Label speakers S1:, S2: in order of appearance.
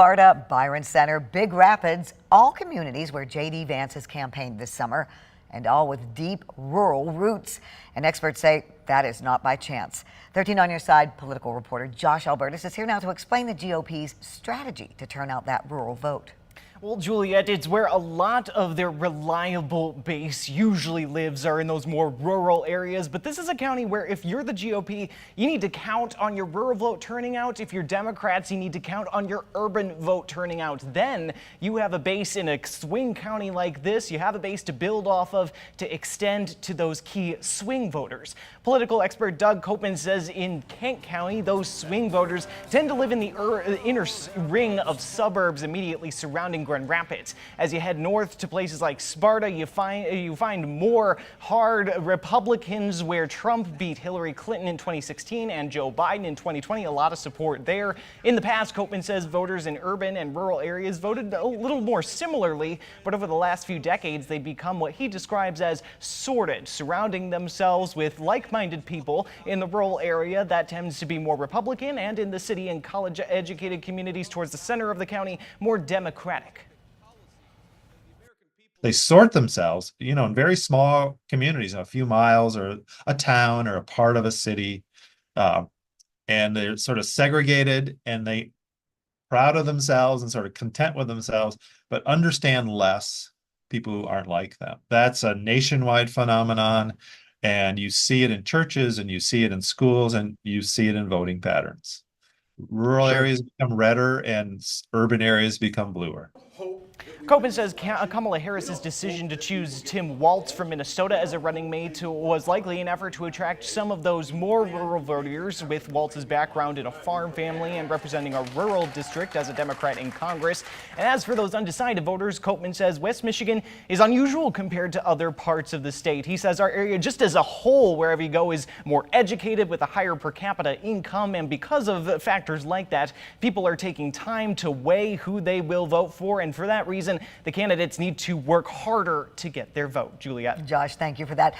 S1: Sparta, Byron Center, Big Rapids, all communities where J.D. Vance has campaigned this summer, and all with deep rural roots. And experts say that is not by chance. 13 on your side political reporter Josh Albertus is here now to explain the GOP's strategy to turn out that rural vote.
S2: Well, Juliet, it's where a lot of their reliable base usually lives, are in those more rural areas. But this is a county where if you're the GOP, you need to count on your rural vote turning out. If you're Democrats, you need to count on your urban vote turning out. Then you have a base in a swing county like this. You have a base to build off of to extend to those key swing voters. Political expert Doug Koopman says in Kent County, those swing voters tend to live in the inner ring of suburbs immediately surrounding Grand Rapids. As you head north to places like Sparta, you find more hard Republicans where Trump beat Hillary Clinton in 2016 and Joe Biden in 2020. A lot of support there. In the past, Koopman says voters in urban and rural areas voted a little more similarly, but over the last few decades, they've become what he describes as sorted, surrounding themselves with like-minded people in the rural area that tends to be more Republican, and in the city and college-educated communities towards the center of the county, more Democratic.
S3: They sort themselves, in very small communities, a few miles or a town or a part of a city. And they're sort of segregated, and they proud of themselves and sort of content with themselves, but understand less people who aren't like them. That's a nationwide phenomenon. And you see it in churches, and you see it in schools, and you see it in voting patterns. Rural areas become redder and urban areas become bluer.
S2: Koopman says Kamala Harris's decision to choose Tim Walz from Minnesota as a running mate was likely an effort to attract some of those more rural voters, with Walz's background in a farm family and representing a rural district as a Democrat in Congress. And as for those undecided voters, Koopman says West Michigan is unusual compared to other parts of the state. He says our area just as a whole, wherever you go, is more educated with a higher per capita income. And because of factors like that, people are taking time to weigh who they will vote for. And for that reason, the candidates need to work harder to get their vote. Juliet.
S1: Josh, thank you for that.